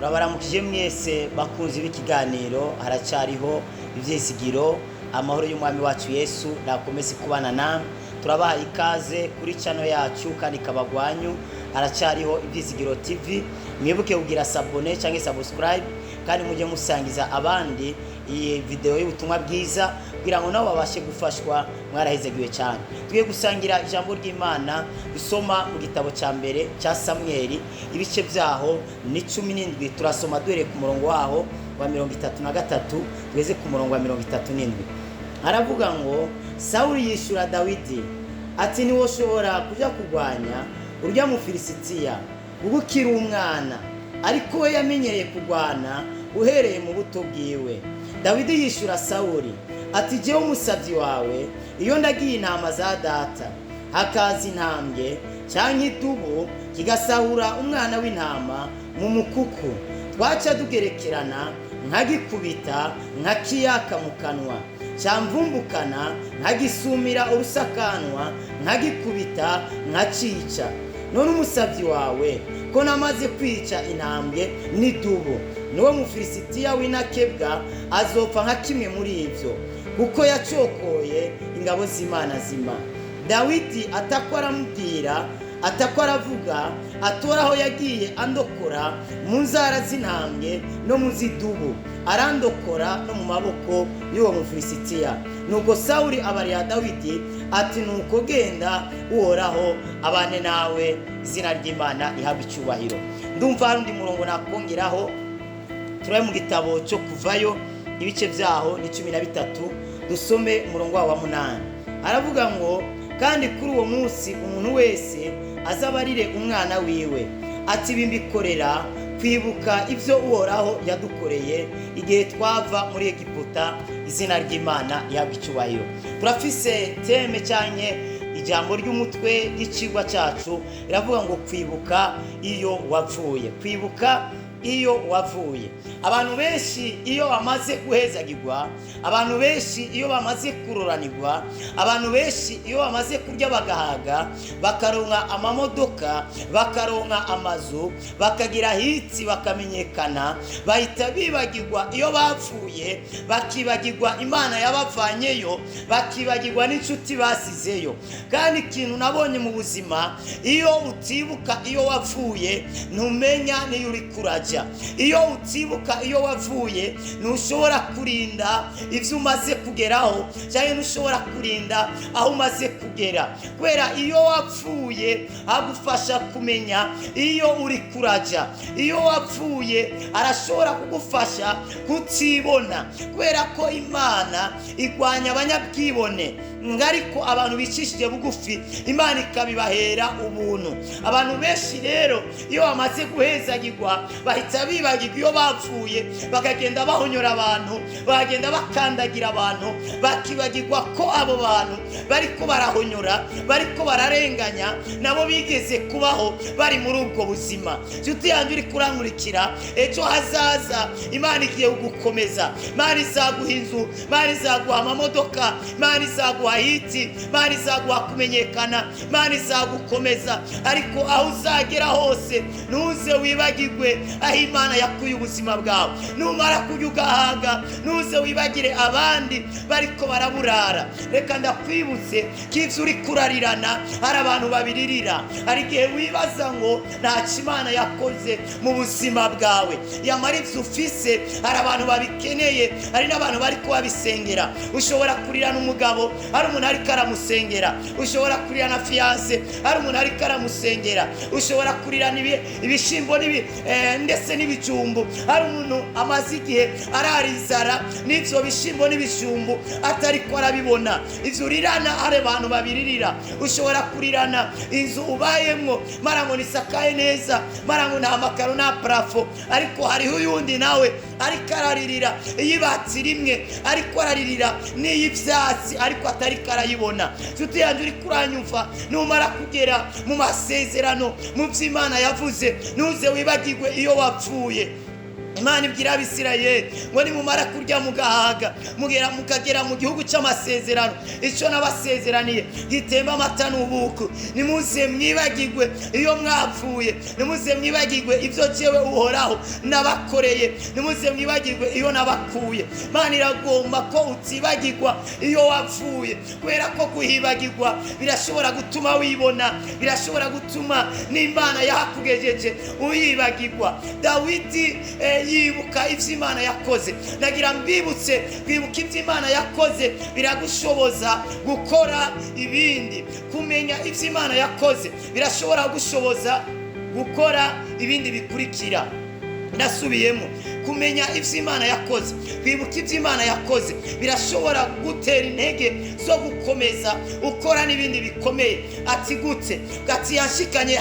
turabaramukije mwese bakunzi b'ikiganiro haracyariho ivyizigiro amahoro y'umwami wacu Yesu nakomeze kubana namwe. Turabaha ikaze kuri channel yacu kandi kabagwanyu haracyariho ivyizigiro TV. Mwibuke kugira sabone cyangwa subscribe kandi mujye musangiza abandi iyi video y'ubutumwa bwiza kugira ngo nabo babashe gufashwa. Mwarahezegiwe cyane. Tugiye gusangira ijambo ry'Imana dusoma mu gitabo cya mbere cya Samueli ibice byaho ni 17. Turasoma duhere ku murongo waho wa 33 tugeze ku murongo wa 37. Aravuga ngo Sauli yishura Dawidi ati ni woshobora kuja kugwanya urya mu Filisitiya ugukira umwana, ariko we yamenyereye kugwana uhereye mu buto bwiwe. Dawidi yishura Sauli ati jewe umusavyi wawe iyo ndagiye intama za data hakaza intambwe cyangwa idubu kigasahura umwana w'intama mu mukuku, twaca dugerekerana nkagikubita nkakiyaka mu kanwa, cyamvumbukana nkagisumira urusakanwa nkagikubita nkacica. None umusavyi wawe ko namaze kwica intambwe n'idubu, niwe Mufilisitiya w'inakebwa azopfa nka kimwe muri ivyo, kuko yacokoye ingabo z'Imana zima. Dawidi atakora mubwira atakora avuga atoraho yagiye andokora mu nzara z'intambwe no mu zidubu, arandokora no mu maboko y'uwo Mufilisitiya. Nuko Sauli abarira Dawidi ati nuko genda uhoraho abane nawe, izina ry'Imana ihabwe icyubahiro. Ndumva hari undi murongo nakongeraho. Turaye mu gitabo cyo Kuvayo ibice byaho ni 13 dusome umurongo wa 8. Aravuga ngo kandi kuri uwo munsi umuntu wese azabarire umwana wiwe ati bimbikorera kwibuka ivyo uhoraho yadukoreye igihe twava muri Egiputa, izina ry'Imana ihabwe icyubahiro. Turafise teme cyanye ijambo ry'umutwe y'icigwa cyacu iravuga ngo kwibuka iyo wavuye. Kwibuka iyo wavuye. Abantu benshi iyo bamaze guhezagirwa, abantu benshi iyo bamaze kuroranirwa, abantu benshi iyo bamaze kurya bagahaga, bakaronka amamodoka, bakaronka amazu, bakagira hitsi, bakamenyekana, bahita bibagirwa iyo bapfuye, bakibagirwa Imana yabavanyeyo, bakibagirwa n'inshuti basizeyo. Kandi ikintu nabonye mu buzima, iyo utibuka iyo wapfuye ntumenya niyo uri kuraja. Iyo utibuka iyo wavuye ntushobora kurinda ivyo umaze kugeraho, cyangwa ntushobora kurinda aho umaze kugera. Kubera iyo wapfuye agufasha kumenya iyo uri kuraja. Iyo wapfuye arashobora kugufasha kutibona, kubera ko Imana igwanya abanyabwibone, ngariko abantu bicishije bugufi Imana ikabibahera ubuntu. Abantu benshi rero iyo bamaze guhezagirwa bahita bibagirwa iyo bapfuye, bakagenda bahonyora abantu, bagenda bakandagira abantu, bakibagirwa ko abo bantu bariko barahonyora, bariko bararenganya nabo bigeze kubaho bari muri ubwo buzima. Nshuti yanjye uri kurankurikira, ejo hazaza Imana igiye kugukomeza. Imana izaguha inzu, Imana izaguha amamodoka, Imana izaguha hiti, Imana izaguha kumenyekana, Imana izagukomeza. Ariko aho uzagera hose ntuze wibagirwe aho Imana yakuye ubuzima bwawe. Numara kujya ntuze wibagire abandi bariko baraburara. Reka ndakwibutse k'ivyo uri kurarirana hari abantu babiririra. Hari igihe wibaza ngo nta Imana yakoze mu buzima bwawe, yamara ivyo ufise hari abantu babikeneye, hari n'abantu bariko babisengera. Ushobora kurirana umugabo hari umuntu ariko aramusengera, ushobora kurirana fiance hari umuntu ariko aramusengera, ushobora kurirana ibishimbo ndetse n'ibijumbu hari umuntu amaze igihe ararizara n'ivyo bishimbo n'ibijumbu atariko arabibona. Ivyo urirana hari abantu babiririra. Ushobora kurirana inzu ubayemwo marango nisakaye neza, marango nta makaro na parafo, ariko hariho uyundi nawe ariko araririra iyibatsi rimwe, ariko araririra n'iyivyatsi ariko atariko arayibona. Nshuti yanjye uri kuranyumva, numara kugera mu masezerano mu vy'Imana yavuze ntuze wibagirwe iyo wapfuye. Imana ibwira Abisirayeli ngo nimumara kurya mugahaga mukagera mu gihugu cy'amasezerano, icyo nabasezeraniye gitemba amata n'ubuku, nimuze mwibagirwe iyo mwapfuye, nimuze mwibagirwe ibyo jewe Uhoraho nabakoreye, nimuze mwibagirwe iyo nabakuye. Imana iragomba ko utibagirwa iyo wapfuye, kubera ko kuhibagirwa birashobora gutuma wibona, birashobora gutuma n'Imana yahakugejeje uyibagirwa. Dawidi yibuka ivyo Imana yakoze. Nagira mbibutse kwibuka ivyo Imana yakoze biragushoboza gukora ibindi. Kumenya ivyo Imana yakoze birashobora gushoboza gukora ibindi bikurikira. Ndasubiyemo, kumenya ivyo Imana yakoze, kwibuka ivyo Imana yakoze birashobora gutera intege zo gukomeza ukora n'ibindi bikomeye. Ati gute? Gati yanshikanye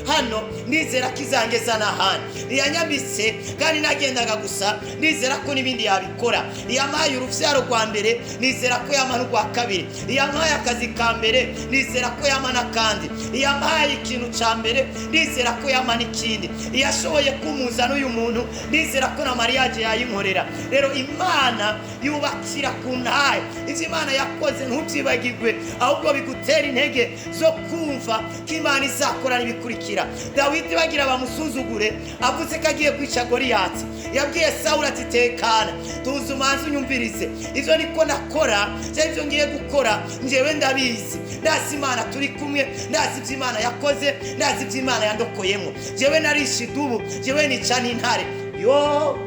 hano nizera kizangeza n'ahandi, yanyambitse kandi nagendaga gusa nizera ko n'ibindi yabikora. Yamaye uruvyaro rwa mbere nizera ko yamana urwa kabiri, yamaye akazi ka mbere nizera ko yamana kandi, yamaye ikintu ca mbere nizera ko yamana ikindi, yashoboye kumuza n'uyu muntu nizera ko na mariage yayinkorera. Rero Imana yubakira ku ntahe. Ivyo Imana yakoze ntubyibagirwe, ahubwo bigutera intege zo kumva ko Imana izakora n'ibikurikira. Dawidi bagira bamusuzugure avuze ko agiye kwica Goliyati, yabwiye Sawuli ati tekana tuzi umanzi unyumvirize, ivyo niko nakora, ivyo ngiye gukora njyewe ndabizi, ndazi Imana turi kumwe, ndazi ivyo Imana yakoze, ndazi ivyo Imana yandokoyemo, njyewe narishe idubu, njyewe nica n'intare. Yo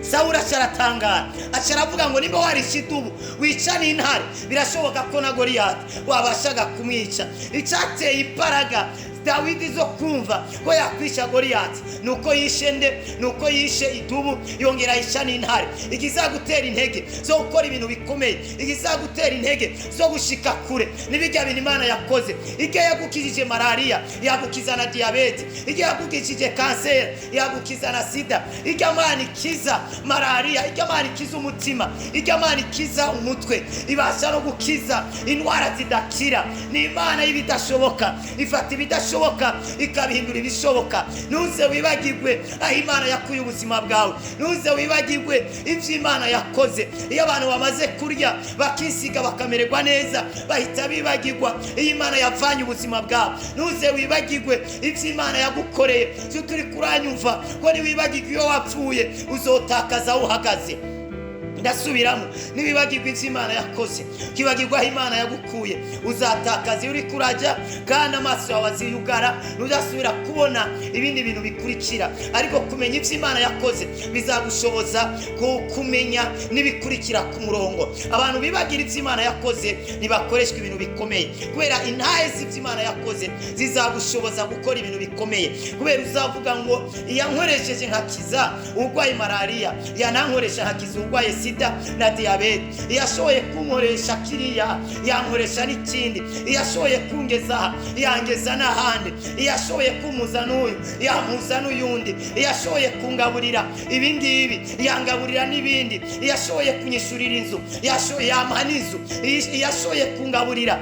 Sawuli acaratangara, acaravuga ngo nimba warishe idubu wica n'intare, birashoboka ko na Goliyati wabashaga kumwica. Icyateye imbaraga Dawidi zo kumva ko yakwisha Goliyati nuko yishe nuko yishe idubu, yongera yisha n'intare. Ikizagutera intege zo gukora ibintu bikomeye, ikizagutera intege zo gushika kure nibijya bintu Imana yakoze. Igihe yagukijije malaria yagukiza na diabete, igihe yagukijije kanseri yagukiza na sida, igihe Imana ikiza malaria, igihe Imana ikiza umutima, igihe Imana ikiza umutwe, ibasha no gukiza indwara zidakira. Ni Imana y'ibidashoboka, ifata ibidashoboka ikabihindura ibishoboka. Nuze wibagirwe aho Imana yakuye ubuzima bwawe, nuze wibagirwe ivyo Imana yakoze. Iyo abantu bamaze kurya bakisiga bakamererwa neza, bahita bibagirwa iyo Imana yavanye ubuzima bwawe. Nuze wibagirwe ivyo Imana yagukoreye. Cyo turi kuranyumva ko niwibagirwe iyo wapfuye uzotakaza uhagaze. Ndasubiramo, nibibagirwa ivyo Imana yakoze, kibagirwa aho Imana yagukuye, uzatakaza uri kuraja kandi amaso yawe aziyugara, ntuzasubira kubona ibindi bintu bikurikira. Ariko kumenya ivyo Imana yakoze bizagushoboza kumenya nibikurikira ku murongo. Abantu bibagira ivyo Imana yakoze nibakoreshwa ibintu bikomeye, kubera intahe z'ivyo Imana yakoze zizagushoboza gukora ibintu bikomeye. Kubera uzavuga ngo yankoresheje nkakiza urwaye malaria, yanankoresha nkakiza urwaye sida na diabete, yashoboye kunkoresha kiriya yankoresha n'ikindi, yashoboye kungeza yangeza n'ahandi, yashoboye kumuza n'uyu yamuza n'uyundi, yashoboye kungaburira ibingibi yangaburira n'ibindi, yashoboye kunyishurira inzu, yashoboye yamana inzu, yashoboye kungaburira,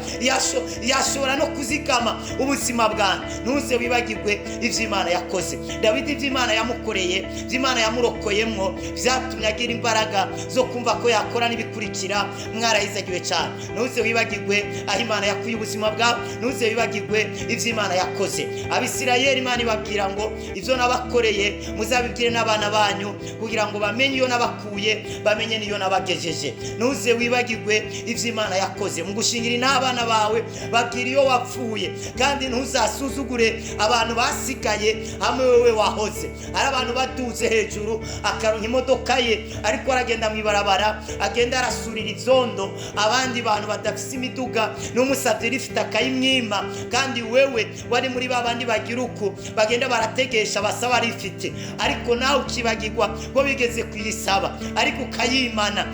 yashobora no kuzigama ubuzima bwanjye. Ntuze wibagirwe ivyo Imana yakoze. Dawidi ivyo Imana yamukoreye, ivyo Imana yamurokoyemwo vyatumye agira imbaraga zo kumva ko yakora n'ibikurikira. Mwarahizagiwe cyane. Ntuze wibagirwe aho Imana yakuye ubuzima bwawe, ntuze wibagirwe ivyo Imana yakoze. Abisirayeli Imana ibabwira ngo ivyo nabakoreye muzabibwire n'abana banyu, kugira ngo bamenye iyo nabakuye, bamenye niyo nabagejeje. Ntuze wibagirwe ivyo Imana yakoze. Mu gushingira n'abana bawe babwira iyo wapfuye, kandi ntuzasuzugure abantu basigaye hamwe wewe wahoze. Ari abantu baduze hejuru akaronka imodoka ye, ariko aragenda mwibarabara agenda arasurira ivyondo, abandi bantu badafise imiduga n'umusavye rifite akayimwima, kandi wewe wari muri babandi bagira uko bagenda barategesha basaba rifite, ariko nawe ukibagirwa ko bigeze kuyisaba ariko ukayimana.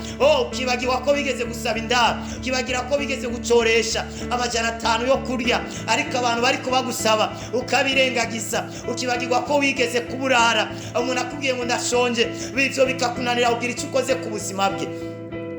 Ukibagirwa ko bigeze gusaba indaro, ukibagira ko bigeze gucoresha $500 yo kurya, ariko abantu bariko bagusaba ukabirengagiza. Ukibagirwa ko wigeze kuburara, umuntu akubwiye ngo ndashonje, bivyo bikakunanira kugira icyo ukoze ku buzima bwe.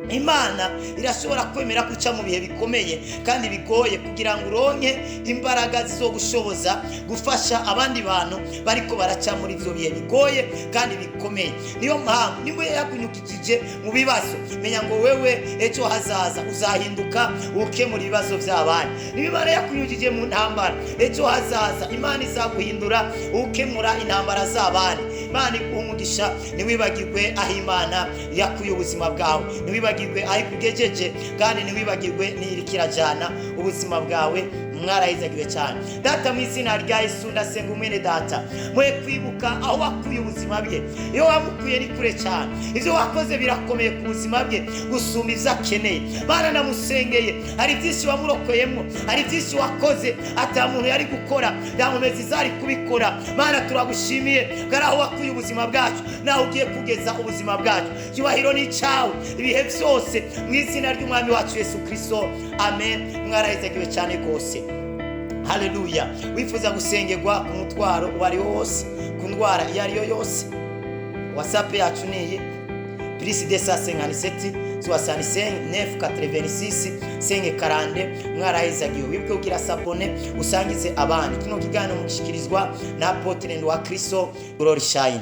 Imana irashobora kwemera guca mu bihe bikomeye kandi bigoye kugira ngo uronke imbaraga zo gushoboza gufasha abandi bantu bariko baraca muri ivyo bihe bigoye kandi bikomeye. Niyo mpamvu nimba yakunyukikije mu bibazo, menya ngo wewe ejo hazaza uzahinduka ukemura ibibazo by'abandi. Niba yakunyukije mu ntambara, ejo hazaza Imana izaguhindura ukemura intambara z'abandi. Imana ikuumugisha, niwibagirwe aho Imana yakuye ubuzima bwawe, niwibagirwe aho ikugejeje, kandi niwibagirwe n'irikirajana ubuzima bwawe. Mwarahizagiwe cyane. Data, mu izina rya Yesu ndasenga umwene data, mwe kwibuka aho wakuye ubuzima bwe. Iyo wamukuye ni kure cyane, ivyo wakoze birakomeye ku buzima bwe gusumba ivyo akeneye. Mana, namusengeye, hari byinshi wamurokoyemo, hari byinshi wakoze ata muntu yari gukora, yamumeze izari kubikora. Mana, turagushimiye kandi aho wakuye ubuzima bwacu naho ugiye kugeza ubuzima bwacu. Cyubahiro ni cyawe ibihe byose, mu izina ry'umwami wacu Yesu Kristo, amen. Mwarahizagiwe cyane rwose. Haleluya. Wifuza gusengerwa ku mutwaro wari wose, ku ndwara iyo ari yo yose, WhatsApp yacu ni +257 65 986 540. Mwarahizagiwe. Wibuke kugira sabone usangize abandi. Kino kiganiro mugishikirizwa na Apotre Ndwa Kristo. Glory shine.